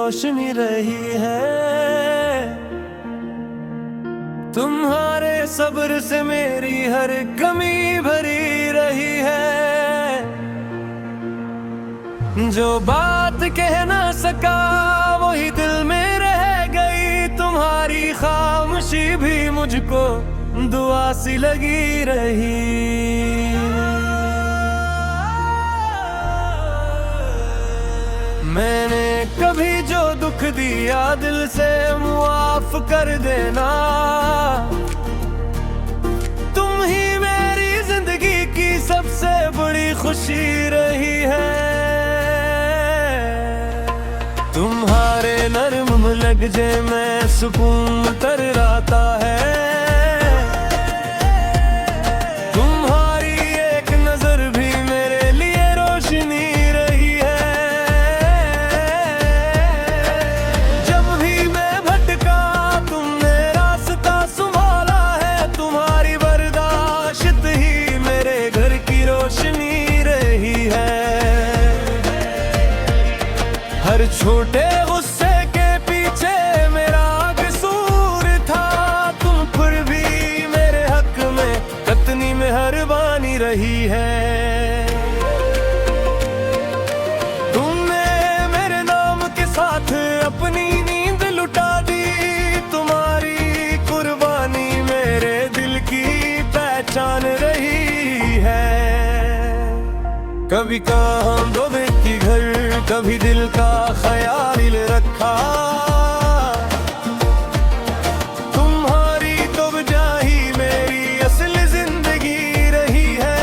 रोशनी रही है। तुम्हारे सब्र से मेरी हर कमी भरी रही है। जो बात कह ना सका वही दिल में रह गई। तुम्हारी खामोशी भी मुझको दुआ सी लगी रही। मैंने कभी जो दुख दिया दिल से मुआफ कर देना। तुम ही मेरी जिंदगी की सबसे बड़ी खुशी रही है। तुम्हारे नरम लहजे में सुकून तर्राता है। हर छोटे गुस्से के पीछे मेरा कसूर था। तुम फिर भी मेरे हक में कितनी मेहरबानी रही है। तुमने मेरे नाम के साथ अपनी नींद लुटा दी। तुम्हारी कुर्बानी मेरे दिल की पहचान रही है। कभी काम दो व्यक्ति घर, कभी दिल का ख्याल रखा। तुम्हारी तो वजह ही मेरी असल जिंदगी रही है।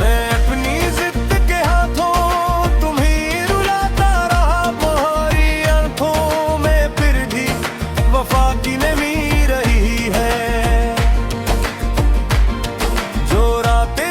मैं अपनी जिद के हाथों तुम्हें रुलाता रहा। तुम्हारी आंखों में फिर भी वफा की नमी रही है। जो रातें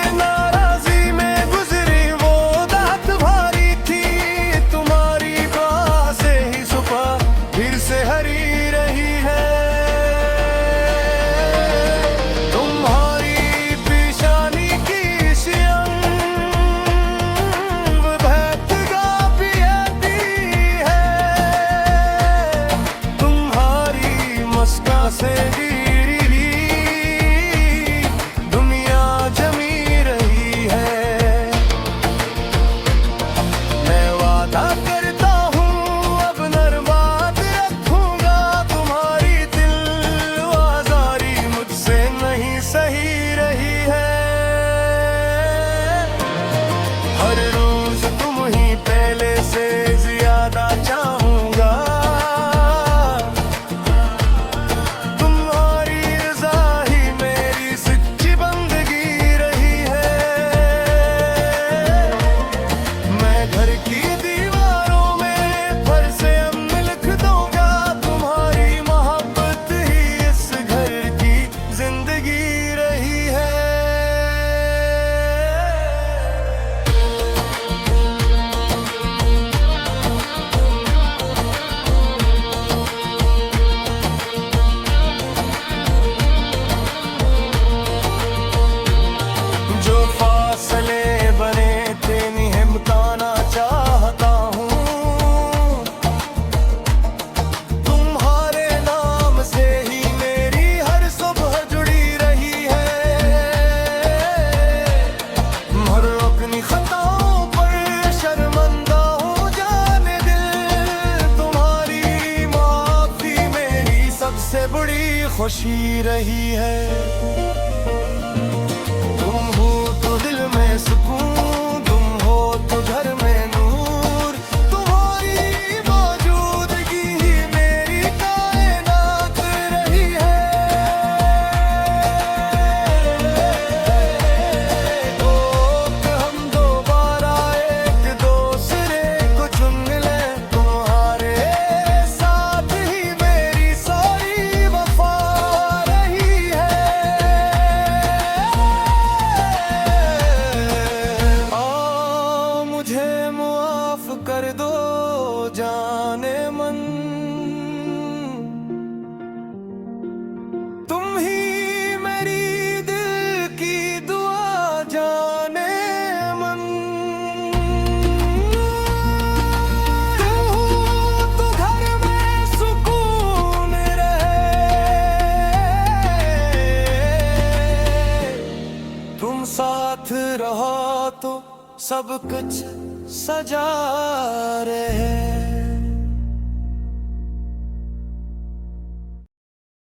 दुनिया जमी रही है। मैं वादा करता हूँ अब नरमात रखूंगा। तुम्हारी दिल आजारी मुझसे नहीं सही रही है। हर रोज तुम ही पहले से ज्यादा चाहूंगा। सबसे बड़ी खुशी रही है। तुम हो तो दिल में सुकून, तुम हो तो घर में नूर। तुम्हारी मौजूदगी ही मेरी कायनात रही है। तो हम दोबारा एक दूसरे को चुन लें। तुम्हारे साथ ही मेरी सारी वफा रही है। मुझे मुआफ कर दो जाने मन। तुम ही मेरी दिल की दुआ जाने मन। तो सब कुछ सजा रहे।